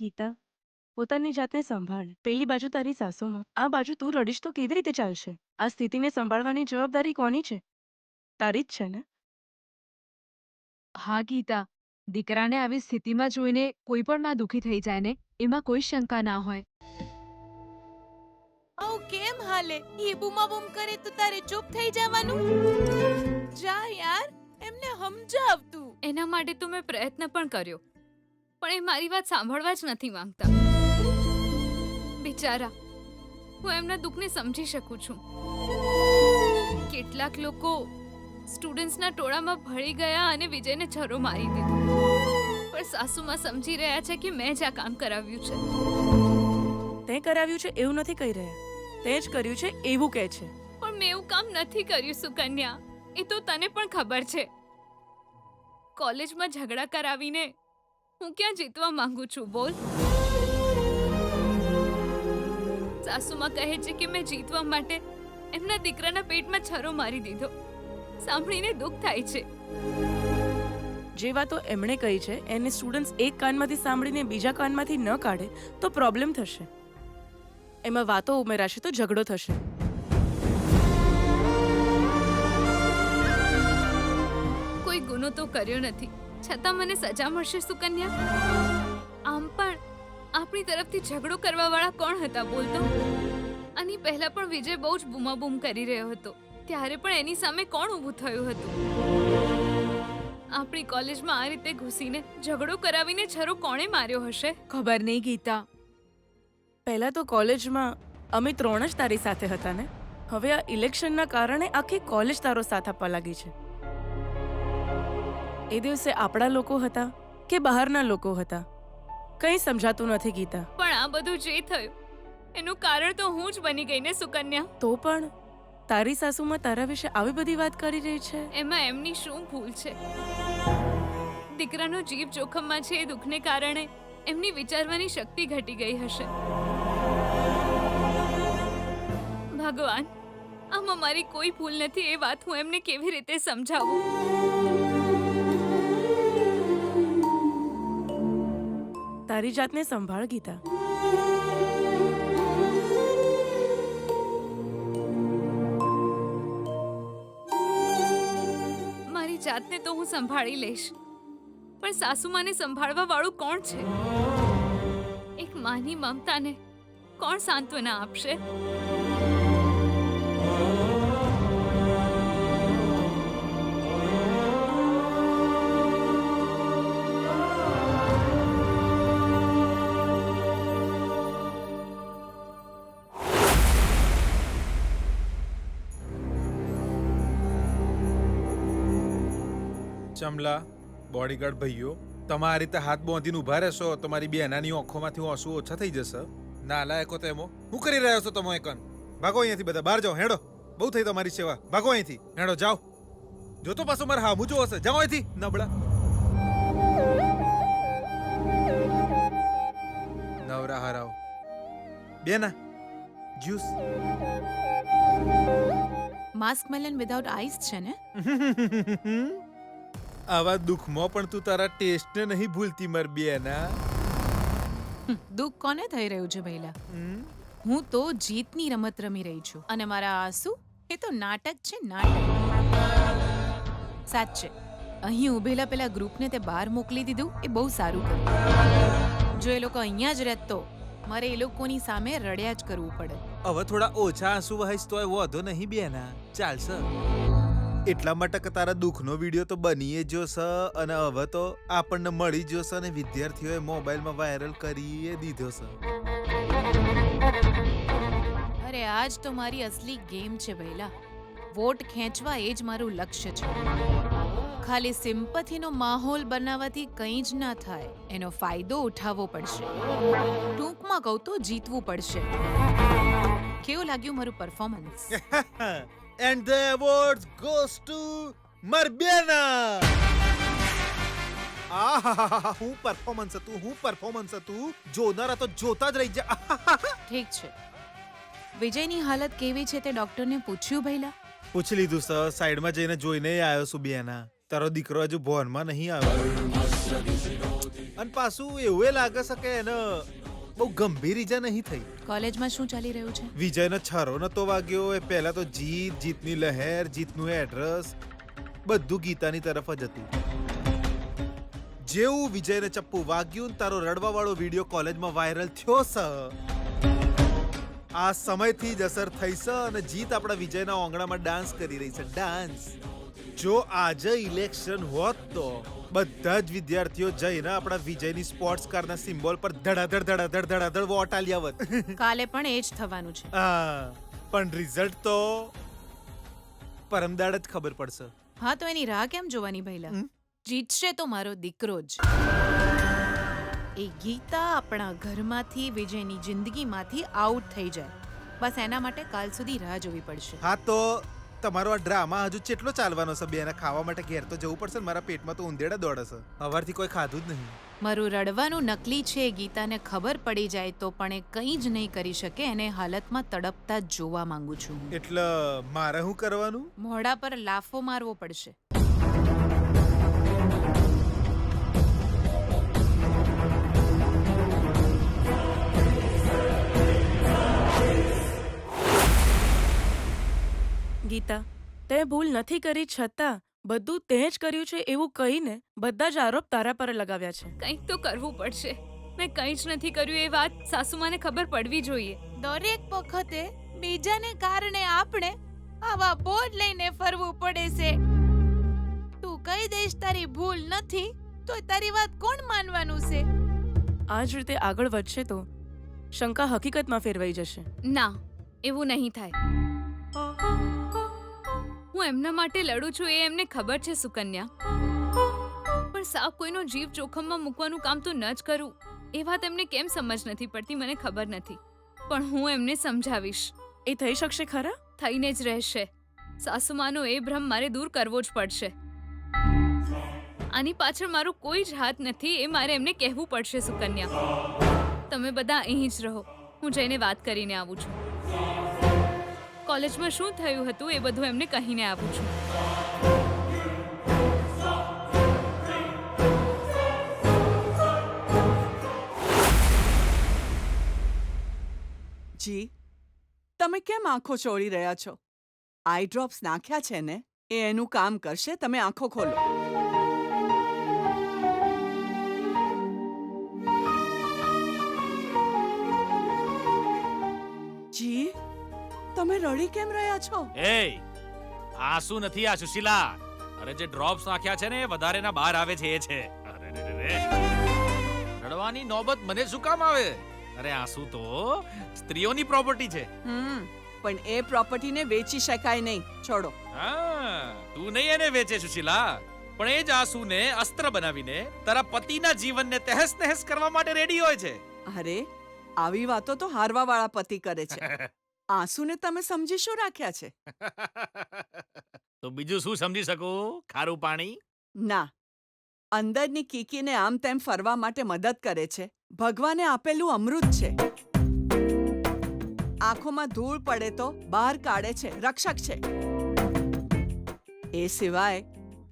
ગીતા, પોતાની જાતને સંભાળ. પેલી બાજુ તારી સાસુમાં, આ બાજુ તું રડીશ તો કેવી રીતે ચાલશે? આ સ્થિતિને સંભાળવાની જવાબદારી કોની છે? તારી જ છે ને? હા ગીતા, દીકરાને આવી સ્થિતિમાં જોઈને કોઈ પણ માં દુઃખી થઈ જાય ને, એમાં કોઈ શંકા ના હોય. આવું કેમ હાલે? એ બૂમાબૂમ કરે તો તારે ચૂપ થઈ જવાનું? જા યાર, એમને સમજાવ તું. એના માટે તો મેં પ્રયત્ન પણ કર્યો, પણ એ મારી વાત સાંભળવા જ નથી માંગતા. બિચારા, હું એમના દુઃખને સમજી શકું છું. કેટલાક લોકો સ્ટુડન્ટ્સના ટોળામાં ભળી ગયા અને વિજયને છરો મારી દીધો. પણ સાસુમાં સમજી રહ્યા છે કે મેં જ આ કામ કરાવ્યું છે. તે કરાવ્યું છે એવું નથી કહી રહ્યા, તે જ કર્યું છે એવું કહે છે. પણ મેં એવું કામ નથી કર્યું સુકન્યા, એ તો તને પણ ખબર છે. કોલેજમાં ઝઘડા કરાવીને હું ક્યાં જીતવા માંગુ છું બોલ? સાસુમાં કહે છે કે મેં જીતવા માટે એમના દીકરાના પેટમાં છરો મારી દીધો. સાંભળીને દુઃખ થાય છે. જે વાતો એમણે કહી છે એને સ્ટુડન્ટ્સ એક કાનમાંથી સાંભળીને બીજા કાનમાંથી ન કાઢે તો પ્રોબ્લેમ થશે. એમાં વાતો ઉમેરાશે તો ઝઘડો થશે. કોઈ ગુનો તો કર્યો નથી, છતાં મને સજા મળશે સુકન્યા? આમ પણ આપણી તરફથી ઝઘડો કરવાવાળા કોણ હતા બોલતો? આની પહેલા પણ વિજય બહુ જ બૂમાબૂમ કરી રહ્યો હતો, ત્યારે પણ એની સામે કોણ ઊભું થયું હતું? આપણી કોલેજમાં આ રીતે ઘૂસીને ઝઘડો કરાવીને છરો કોણે માર્યો હશે? ખબર નહીં ગીતા. પહેલા તો કોલેજમાં અમે ત્રણ જ તારી સાથે હતા ને. હવે આ ઇલેક્શનના કારણે આખી કોલેજ તારો સાથ આપવા લાગી છે. એ દિવસે આપણા લોકો હતા કે બહારના લોકો હતા, કંઈ સમજાતું નથી ગીતા. પણ આ બધું જે થયું એનું કારણ તો હું જ બની ગઈ ને સુકન્યા. તો પણ તારી સાસુમાં તારા વિશે આવી બધી વાત કરી રહી છે. એમાં એમની શું ભૂલ છે? દીકરાનો જીવ જોખમમાં છે એ દુઃખને કારણે એમની વિચારવાની શક્તિ ઘટી ગઈ હશે. ભગવાન, આમાં મારી કોઈ ભૂલ નથી એ વાત હું એમને કેવી રીતે સમજાવું? તારી જાતને સંભાળ ગીતા. મારી જાતને તો હું સંભાળી લઈશ, પણ સાસુમાને સંભાળવા વાળું કોણ છે? એક માની મમતાને કોણ સાંત્વના આપશે? ચમલા, બોડીગાર્ડ ભાઈઓ, તમે આ રીતે હાથ બાંધીને ઊભા રહેશો તો મારી બેનાની આંખોમાંથી આંસુ ઓછા થઈ જશે. નાલાયકો તેમાં શું કરી રહ્યા છો તમે? એકન ભાગો અહીંયાથી, બધા બહાર જાઓ. હેડો, બહુ થઈ તમારી સેવા. ભાગો અહીંથી, હેડો જાઓ. જો તો પાછું મારે હામું જોવો હશે. જાઓ અહીંથી નબળા નવરા હારાઓ. બેના juice. Muskmelon without ice છે ને? આવા દુઃખમાં પણ તું તારા ટેસ્ટને નહીં ભૂલતી માર બેના. દુઃખ કોને થઈ રહ્યું છે ભઈલા? હું તો જીતની રમત રમી રહી છું અને મારા આંસુ એ તો નાટક છે, નાટક. સાચે અહીં ઉભેલા પેલા ગ્રુપને તે બહાર મોકલી દીધું એ બહુ સારું કર્યું. જો એ લોકો અહીંયા જ રહેત તો મારે એ લોકોની સામે રડ્યા જ કરવું પડે. હવે થોડા ઓછા આંસુ વહાઈશ તોય વાંધો નહીં બેના, ચાલશે. એટલા માટે કે તારા દુઃખનો વિડીયો તો બનીએ જોશે અને હવે તો આપણને મળી જશે અને વિદ્યાર્થીઓએ મોબાઈલમાં વાયરલ કરી દીધો છે. અરે આજ તો મારી અસલી ગેમ છે ભઈલા. વોટ ખેંચવા એ જ મારું લક્ષ્ય છે. ખાલી સિમ્પથીનો માહોલ બનાવવાથી કંઈ જ ના થાય. એનો ફાયદો ઉઠાવવો પડશે. ટૂંકમાં કહું તો જીતવું પડશે. કેવું લાગ્યું મારું performance? And the awards goes to Marbiana. હું પરફોર્મન્સ હતું. જોનારા તો જોતા જ રહી જા. ઠીક છે. વિજયની હાલત કેવી છે તે ડોક્ટરને પૂછ્યું ભઈલા? પૂછી લીધું સર, સાઈડમાં જઈને જોઈને આવ્યો છું બેના. તારો દીકરો હજુ ભોનમાં નહીં આવ્યો. અને પાછું એવું એ લાગે છે કે એને બહુ ગંભીર ઈજા નહીં થઈ. કોલેજમાં શું ચાલી રહ્યું છે? વિજયનો છરો નતો વાગ્યો એ પહેલા તો જીતની લહેર, જીતનું એડ્રેસ બધું ગીતાની તરફ જ હતું. જેવું વિજયને ચપ્પુ વાગ્યું ને તારો રડવા વાળો વિડીયો કોલેજમાં વાયરલ થયો છે, આ સમયથી જ અસર થઈ છે અને જીત આપણા વિજયના ઓંગણામાં ડાન્સ કરી રહી છે. ડાન્સ. જો આજે ઇલેક્શન હોત તો બધા જ વિદ્યાર્થીઓ જઈને આપણા વિજયની સ્પોર્ટ્સ કારના સિમ્બોલ પર ધડાધડ વોટ આલી આવત. કાલે પણ એ જ થવાનું છે. પણ રિઝલ્ટ તો પરમદાડ જ ખબર પડશે. હા, તો એની રાહ કેમ જોવાની ભઈલા? જીતશે તો મારો દીકરો જ. એ ગીતા આપણા ઘરમાંથી, વિજયની જિંદગીમાંથી આઉટ થઈ જાય, બસ એના માટે કાલ સુધી રાહ જોવી પડશે. હા, તો તમારો આ ડ્રામા હજુ કેટલો ચાલવાનો છે? બેના ખાવા માટે ઘેર તો જવું પડશે ને. મારા પેટમાં તો ઉંદેડા દોડે છે. સવારથી કોઈ ખાધું જ નહીં. મારું રડવાનું નકલી છે એ ગીતાને ખબર પડી જાય તો પણ એ કંઈ જ નહીં કરી શકે. એને હાલતમાં તડપતા જ જોવા માંગુ છું. એટલે મારે શું કરવાનું? મોઢા પર લાફો મારવો પડશે. ગીતા, તે ભૂલ નથી કરી છતાં બધું તે જ કર્યું છે એવું કહીને બધા જ આરોપ તારા પર લગાવ્યા છે. કંઈક તો કરવું પડશે. મેં કંઈ જ નથી કર્યું એ વાત સાસુમાને ખબર પડવી જોઈએ. દરેક વખતે બીજાને કારણે આપણે આવા બોર્ડ લઈને ફરવું પડે છે. તું કહી દઈશ તારી ભૂલ નથી તો તારી વાત કોણ માનવાનું છે? આ જ રીતે આગળ વધશે તો શંકા હકીકતમાં ફેરવાઈ જશે. ના, એવું નહીં થાય. હું એમના માટે લડું છું એ એમને ખબર છે સુકન્યા, પણ સાવ કોઈનો જીવ જોખમમાં મૂકવાનું કામ તો ન જ કરું એ વાત એમને કેમ સમજ નથી પડતી મને ખબર નથી, પણ હું એમને સમજાવીશ. એ થઈ શકશે ખરા? થઈને જ રહેશે. સાસુમાનો એ ભ્રમ મારે દૂર કરવો જ પડશે. આની પાછળ મારો કોઈ જ હાથ નથી એ મારે એમને કહેવું પડશે. સુકન્યા, તમે બધા અહીં જ રહો, હું જઈને વાત કરીને આવું છું. કોલેજમાં શું થયું હતું એ બધું એમને કહીને આવું છું. જી, તમે કેમ આંખો ચોળી રહ્યા છો? આઈ ડ્રોપ્સ નાખ્યા છે ને, એ એનું કામ કરશે. તમે આંખો ખોલો. જી, તમે રડી કેમ રહ્યા છો? એ આંસુ નથી આ સુશીલા. અરે જે ડ્રોપ્સ નાખ્યા છે ને એ વધારેના બહાર આવે છે એ છે. અરે રે રે. રડવાની નોબત મને શું કામ આવે? અરે આંસુ તો સ્ત્રીઓની પ્રોપર્ટી છે. પણ એ પ્રોપર્ટીને વેચી શકાય નહીં. છોડો. હા, તું નહીં એને વેચે સુશીલા, પણ એ જ આંસુને અસ્ત્ર બનાવીને તારા પતિના જીવનને તહેસ નહેસ કરવા માટે રેડી હોય છે. અરે, આવી વાતો તો હારવા વાળા પતિ કરે છે. આંસુને તમે સમજી શું રાખ્યા છે? તો બીજું શું સમજી શકું? ખારું પાણી? ના, અંદરની કીકીને આમ તેમ ફરવા માટે મદદ કરે છે. ભગવાને આપેલું અમૃત છે. આંખોમાં ધૂળ પડે તો બહાર કાઢે છે, રક્ષક છે. એ સિવાય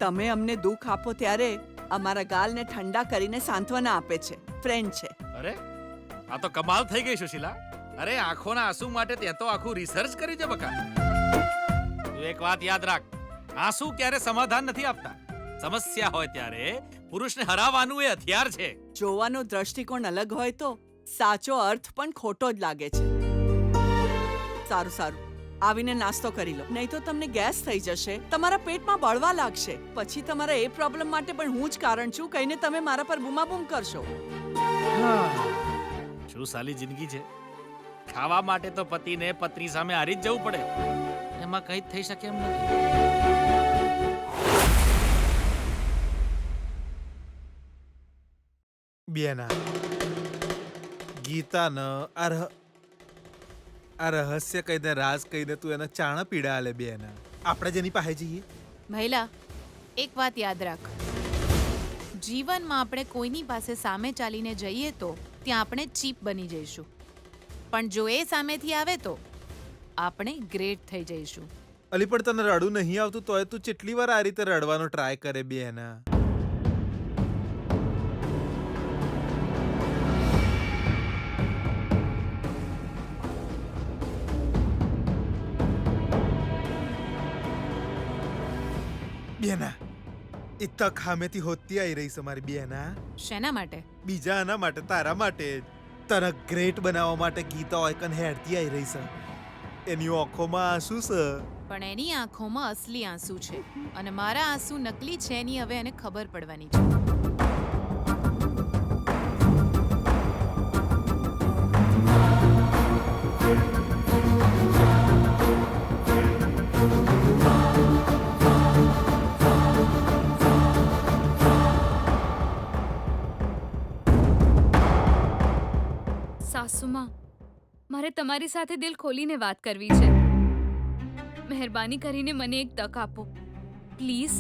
તમે અમને દુઃખ આપો ત્યારે અમારા ગાલને ઠંડા કરીને સાંત્વના આપે છે. ફ્રેન્ડ છે. અરે આ તો કમાલ થઈ ગઈ સુશીલા. અરે આંખોના આંસુ માટે તે તો આખું રિસર્ચ કરી છે બકા. તું એક વાત યાદ રાખ, આંસુ ક્યારે સમાધાન નથી આપતા. સમસ્યા હોય ત્યારે પુરુષને હરાવવાનું એ હથિયાર છે. જોવાનો દ્રષ્ટિકોણ અલગ હોય તો સાચો અર્થ પણ ખોટો જ લાગે છે. સારું સારું, આવીને નાસ્તો કરી લો, નહીં તો તમને ગેસ થઈ જશે, તમારા પેટમાં બળવા લાગશે. પછી તમારા એ પ્રોબ્લેમ માટે પણ હું જ કારણ છું કહીને તમે મારા પર બૂમાબૂમ કરશો. શું સાલી જિંદગી છે. ખાવા માટે તો પતિને પત્ની સામે હારી જ જવું પડે. એમાં કંઈ થઈ શકે એમ નથી. બેના ગીતાને આ રહસ્ય કહીને રાજ કહીને તું એને ચાણા પીડા આલે. બેના આપણે જેની પાસે જઈએ. મહિલા, એક વાત યાદ રાખ, જીવનમાં આપણે કોઈની પાસે સામે ચાલીને જઈએ તો ત્યાં આપણે ચીપ બની જઈશું, પણ જો એ સામેથી આવે તો આપણે ગ્રેટ થઈ જઈશું. અલી પણ તને રડવું નહીં આવતું તોય તું કેટલી વાર આ રીતે રડવાનો ટ્રાય કરે બેના? બેના એ તક હામેથી હોતી આવી રહી છે મારી બેના. શેના માટે? બીજા આના માટે, તારા માટે જ. તને ગ્રેટ બનાવવા માટે ગીતા ઓયકન હેડતી આવી રહી છે. એની આંખોમાં આંસુ છે. પણ એની આંખોમાં અસલી આંસુ છે અને મારા આંસુ નકલી છે એની હવે એને ખબર પડવાની છે. સાસુમાં, મારે તમારી સાથે દિલ ખોલીને વાત કરવી છે. મહેરબાની કરીને મને એક તક આપો પ્લીઝ.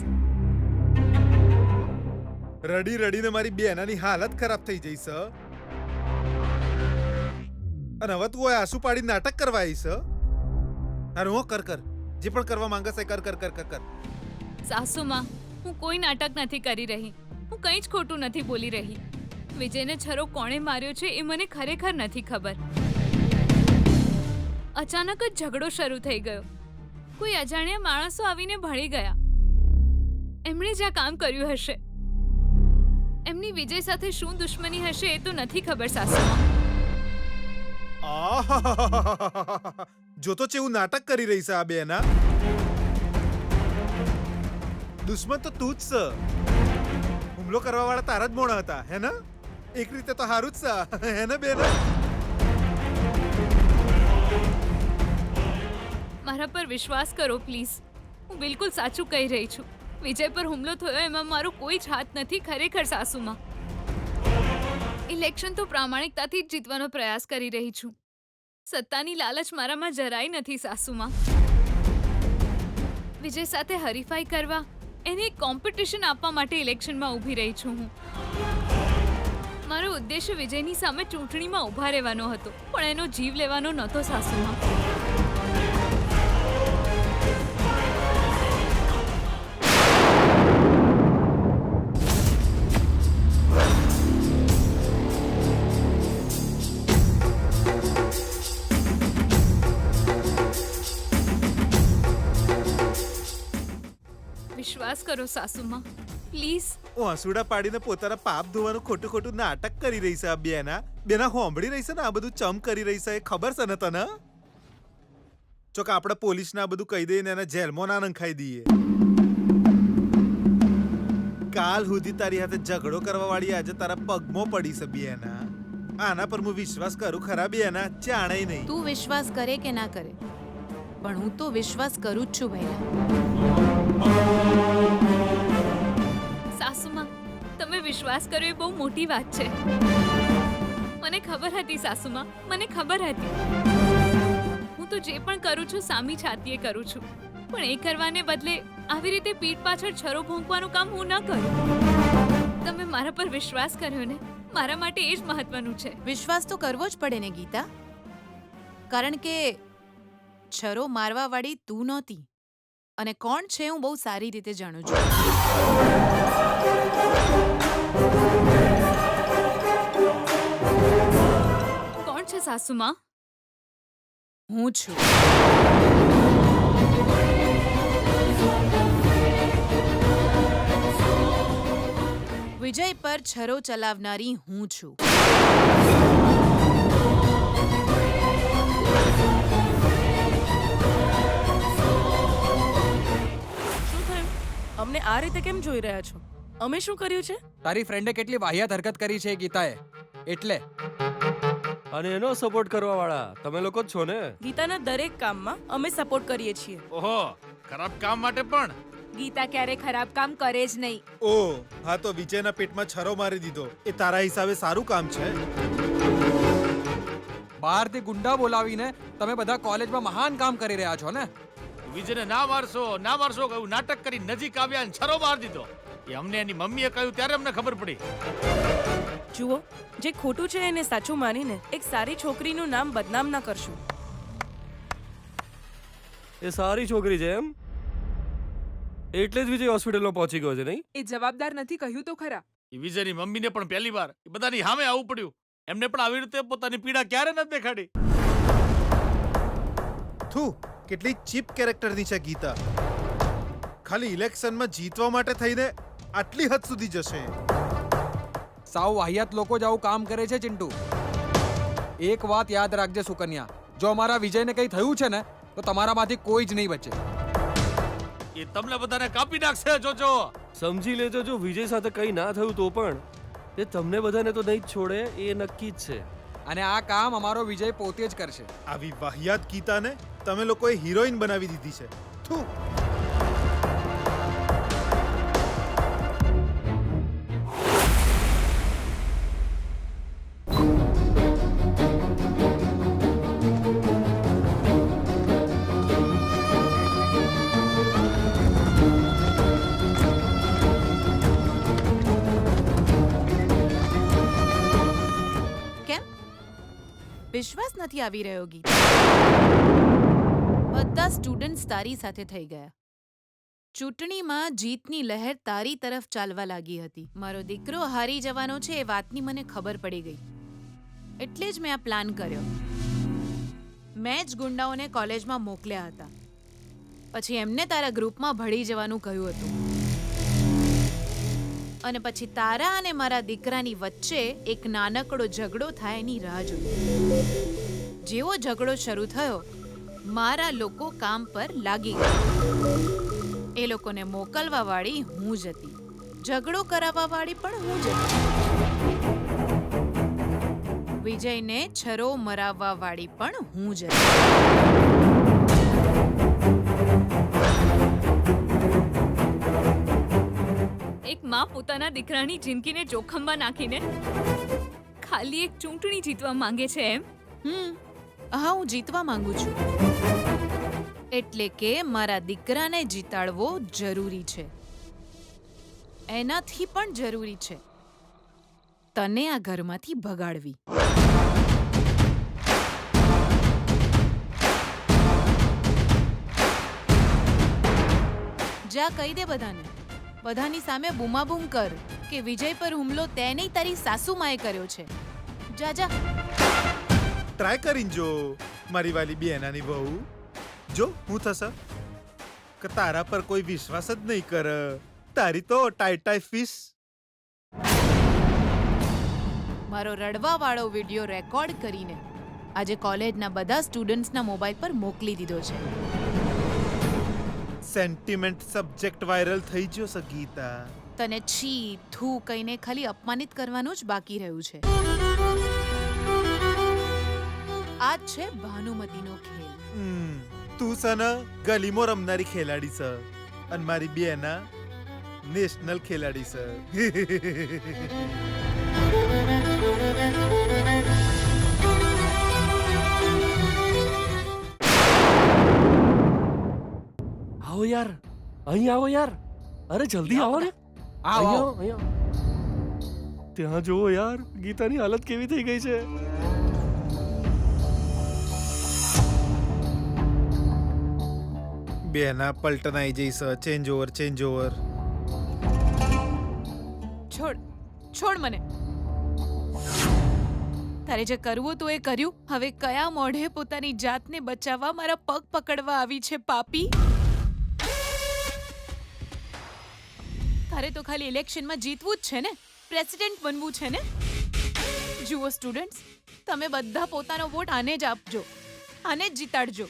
રડી રડીને મારી બેનાની હાલત ખરાબ થઈ જઈ છે. અને હવે તું ઓય આંસુ પાડી નાટક કરવા આવી છે. અરે હો કર કર, જે પણ કરવા માંગે છે કર કર કર કર કર. સાસુમાં, હું કોઈ નાટક નથી કરી રહી. હું કંઈ જ ખોટું નથી બોલી રહી. વિજયને છરો કોણે માર્યો છે એ મને ખરેખર નથી ખબર. અચાનક જ ઝઘડો શરૂ થઈ ગયો. કોઈ અજાણ્યા માણસો આવીને ભળી ગયા. એમણે જ આ કામ કર્યું હશે. એમની વિજય સાથે શું દુશ્મની હશે એ તો નથી ખબર સાસુમાં. આહાહાહાહાહા. જો તો ચેવું નાટક કરી રહી છે આ બેના. દુશ્મન તો તું જ છે. હુમલો કરવા વાળા તારા જ મોણા હતા હે ને? એક રીતે તો હારું જ છે હે ને બેના? મારા પર વિશ્વાસ કરો પ્લીઝ. હું બિલકુલ સાચું કહી રહી છું. વિજય પર હુમલો થયો એમાં મારો કોઈ જ હાથ નથી ખરેખર સાસુમાં. ઇલેક્શન તો પ્રામાણિકતાથી જ જીતવાનો પ્રયાસ કરી રહી છું. સત્તાની લાલચ મારામાં જરાય નથી સાસુમાં. વિજય સાથે હરીફાઈ કરવા, એને એક કોમ્પિટિશન આપવા માટે ઇલેક્શનમાં ઊભી રહી છું હું. મારો ઉદ્દેશ્ય વિજયની સામે ચૂંટણીમાં ઊભા રહેવાનો હતો, પણ એનો જીવ લેવાનો નહોતો સાસુમાં. વિશ્વાસ કરો સાસુમાં, પ્લીઝ. આંસુડા પાડીને પોતાના પાપ ધોવાનું ખોટું ખોટું નાટક કરી રહી છે આ બેના. બેના હોંભળી રહી છે ને આ બધું ચમ કરી રહી છે એ ખબર છે ને તને? ચોક આપણે પોલીસને આ બધું કહી દઈને એને જેલમાં ના નંખાઈ દઈએ. કાલ સુધી તારી હાથે ઝઘડો કરવા વાળી આજે તારા પગમાં પડી છે બેના. આના પર હું વિશ્વાસ કરું ખરા બેના? જાણે નહીં. તું વિશ્વાસ કરે કે ના કરે, પણ હું તો વિશ્વાસ કરું જ છું ભૈલા. સાસુમાં, તમે વિશ્વાસ કર્યો એ બહુ મોટી વાત છે. મને ખબર હતી સાસુમાં, મને ખબર હતી. હું તો જે પણ કરું છું સામી છાતીએ કરું છું, પણ એ કરવાને બદલે આવી રીતે પીઠ પાછળ છરો ભોંકવાનું કામ હું ન કરું. તમે મારા પર વિશ્વાસ કર્યો ને, મારા માટે એ જ મહત્વનું છે. વિશ્વાસ તો કરવો જ પડે ને ગીતા, કારણ કે છરો મારવા વાળી તું નહોતી અને કોણ છે હું બહુ સારી રીતે જાણું છું. કોણ છે સાસુમાં? હું છું. વિજય પર છરો ચલાવનારી હું છું. અમને આ રીતે કેમ જોઈ રહ્યા છો? અમે શું કર્યું છે? તારી ફ્રેન્ડે કેટલી વાહિયાત હરકત કરી છે ગીતાએ, એટલે. અને એનો સપોર્ટ કરવા વાળા તમે લોકો જ છો ને? ગીતાના દરેક કામમાં અમે સપોર્ટ કરીએ છીએ. ઓહો, ખરાબ કામ માટે પણ. ગીતા ક્યારે ખરાબ કામ કરે જ નહીં. ઓ હા, તો વિજયના પેટમાં છરો મારી દીધો એ તારા હિસાબે સારું કામ છે? બહારથી ગુંડા બોલાવીને તમે બધા કોલેજમાં મહાન કામ કરી રહ્યા છો ને? વિજયને ના મારશો કહ્યું, નાટક કરી નજીક આવ્યા અને છરો માર દીધો. એ અમને એની મમ્મીએ કહ્યું ત્યારે અમને ખબર પડી. જુઓ, જે ખોટું છે એને સાચું માનીને એક સારી છોકરીનું નામ બદનામ ના કરશું. એ સારી છોકરી છે એમ? એટલે જ વિજય હોસ્પિટલમાં પહોંચી ગયો છે નહીં? એ જવાબદાર નથી કહ્યું તો ખરા. એ વિજયની મમ્મીને પણ પહેલી વાર એ બધાની સામે આવવું પડ્યું. એમને પણ આવી રીતે પોતાની પીડા ક્યારે નથી દેખાડી. થુ કેટલી ચીપ કેરેક્ટરની છે ગીતા. ખાલી ઇલેક્શનમાં જીતવા માટે થઈને આટલી હદ સુધી જશે. સાવ વાહિયાત લોકો જ આવું કામ કરે છે ચિંટુ. એક વાત યાદ રાખજે સુકન્યા, જો અમારા વિજયને કંઈ થયું છે ને તો તમારામાંથી કોઈ જ નહીં બચે. એ તમને બધાને કાપી નાખશે, જોજો. સમજી લેજો, જો વિજય સાથે કંઈ ના થયું તો પણ એ તમને બધાને તો નહીં જ છોડે, એ નક્કી જ છે. અને આ કામ અમારો વિજય પોતે જ કરશે. આવી વાહિયાત ગીતાને તમે લોકોએ હિરોઈન બનાવી દીધી છે. થુ. વિશ્વાસ નથી આવી રહ્યો ગીત. બધા સ્ટુડન્ટ્સ તારી સાથે થઈ ગયા. ચૂંટણીમાં જીતની લહેર તારી તરફ ચાલવા લાગી હતી. મારો દીકરો હારી જવાનો છે એ વાતની મને ખબર પડી ગઈ. એટલે જ મેં આ પ્લાન કર્યો. મેં જ ગુંડાઓને કોલેજમાં મોકલ્યા હતા. પછી એમને તારા ગ્રુપમાં ભળી જવાનું કહ્યું હતું. અને પછી તારા અને મારા દીકરાની વચ્ચે એક નાનકડો ઝઘડો થાય એની રાહ જોઈ. જેવો ઝઘડો શરૂ થયો, મારા લોકો કામ પર લાગી ગયા. એ લોકોને મોકલવા વાળી હું જ હતી, ઝઘડો કરાવવા વાળી પણ હું જ હતી, વિજયને છરો મરાવવા વાળી પણ હું જ હતી. એક માં પોતાના દીકરાની જિંદગીને જોખમમાં નાખીને ખાલી એક ચૂંટણી જીતવા માંગે છે એમ? હા, હું જીતવા માંગુ છું. એટલે કે મારા દીકરાને જીતાડવો જરૂરી છે. એનાથી પણ જરૂરી છે તને આ ઘરમાંથી ભગાડવી. જા કહી દે બધાને, બધાની સામે બૂમાબૂમ કર કે વિજય પર હુમલો તે નહીં તારી સાસુમાએ કર્યો છે. જા જા. ટ્રાય કરીને જો મારી વાલી બેનાની વહુ. જો હું થશે કે તારા પર કોઈ વિશ્વાસ જ નહીં કર. તારી તો ટાઈ ફીસ. મારો રડવાવાળો વિડિયો રેકોર્ડ કરીને આજે કોલેજના બધા સ્ટુડન્ટ્સના મોબાઈલ પર મોકલી દીધો છે. સેન્ટિમેન્ટ સબ્જેક્ટ વાયરલ થઈ ગયો છે ગીતા. તને છી થૂ કહીને ખાલી અપમાનિત કરવાનું જ બાકી રહ્યું છે. આ જ છે ભાનુમતીનો ખેલ. તું સને ગલીમાં રમનારી ખેલાડી છે અને મારી બેના નેશનલ ખેલાડી છે. આવો યાર, અહીં આવો યાર. અરે જલ્દી આવો ને. આવો. અહીંયા ત્યાં જુઓ યાર, ગીતાની હાલત કેવી થઈ ગઈ છે. બેના પલટન આવી જઈશ. Change over. છોડ છોડ મને. તારે જે કરવું તો એ કર્યું. હવે કયા મોઢે પોતાની જાતને બચાવવા મારા પગ પકડવા આવી છે પાપી? તારે તો ખાલી ઇલેક્શનમાં જીતવું જ છે ને, પ્રેસિડેન્ટ બનવું છે ને. જુઓ સ્ટુડન્ટ્સ, તમે બધા પોતાનો વોટ આને જ આપજો, આને જ જીતાડજો.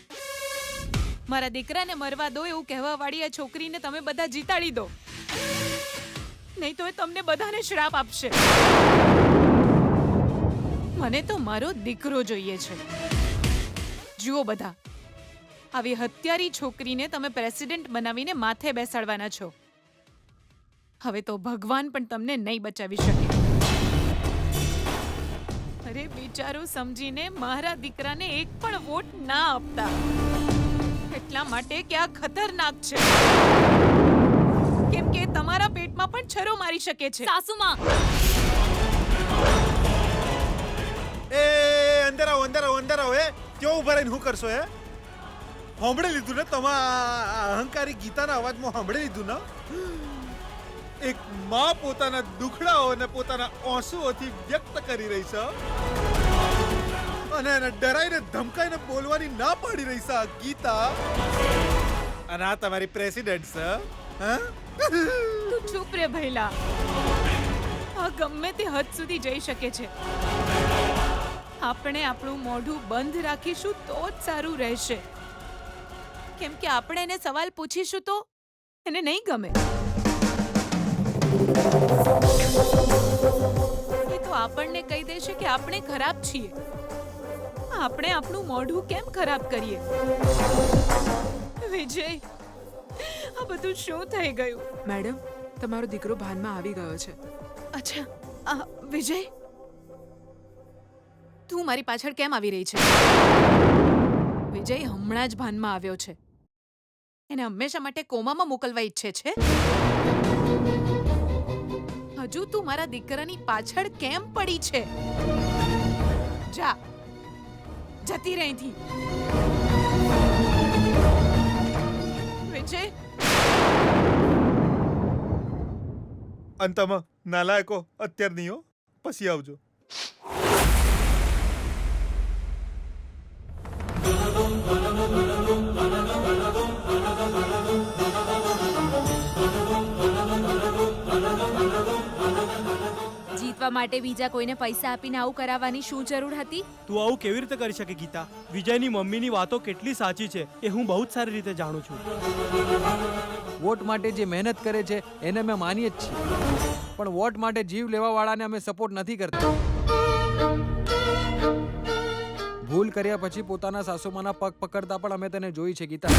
મારા દીકરાને મરવા દો એવું કહેવા વાળી આ છોકરીને તમે બધા જીતાડી દો, નહીં તો એ તમને બધાને શ્રાપ આપશે. મને તો મારો દીકરો જોઈએ છે. જુઓ બધા, આવી હત્યારી છોકરીને તમે પ્રેસિડેન્ટ બનાવીને માથે બેસાડવાના છો. હવે તો ભગવાન પણ તમને નહીં બચાવી શકે. અરે બિચારો સમજીને મારા દીકરાને એક પણ વોટ ના આપતા, એટલા માટે કે આ ખતરનાક છે. કેમ કે તમારા પેટમાં પણ છરો મારી શકે છે. સાસુમાં, એ અંદર આવો. એ ક્યાં ઉભા રહીને શું કરશો? સાંભળી લીધું ને તમારા અહંકારી ગીતાના અવાજમાં સાંભળી લીધું ને? એક માં પોતાના દુખડાઓને પોતાના આંસુઓથી વ્યક્ત કરી રહી છે અને એને ડરાઈને ધમકાઈને બોલવાની ના પાડી રહી છે ગીતા. અને આ તમારી પ્રેસિડેન્ટ છે હા? તું ચૂપ રે ભૈલા. આ ગમે તે હદ સુધી જઈ શકે છે. આપણે આપણું મોઢું બંધ રાખીશું તો જ સારું રહેશે. કેમ કે આપણે એને સવાલ પૂછીશું તો એને નહીં ગમે. એ તો આપણને કહી દેશે કે આપણે ખરાબ છીએ. આપણે આપણું મોઢું કેમ ખરાબ કરીએ? વિજય, આ બધું શું થઈ ગયું? મેડમ તમારો દીકરો ભાનમાં આવી ગયો છે. અચ્છા, વિજય, તું મારી પાછળ કેમ આવી રહી છે? વિજય હમણાં જ ભાનમાં આવ્યો છે. એને હંમેશા માટે કોમામાં મોકલવા ઈચ્છે છે. હજુ તું મારા દીકરાની પાછળ કેમ પડી છે? જા, જતી રહી થી. વિજય, અંતમાં નાલાયકો અત્યાર નહીં હો, પછી આવજો. જીતવા માટે બીજા કોઈને પૈસા આપીને આવું કરાવવાની શું જરૂર હતી? તું આવું કેવી રીતે કરી શકે ગીતા? વિજયની મમ્મીની વાતો કેટલી સાચી છે એ હું બહુ જ સારી રીતે જાણું છું. વોટ માટે જે મહેનત કરે છે એને અમે માનીએ જ છીએ, પણ વોટ માટે જીવ લેવા વાળાને અમે સપોર્ટ નથી કરતા. ભૂલ કર્યા પછી પોતાના સાસુમાના પગ પકડતા પણ અમે તને જોઈ છે ગીતા.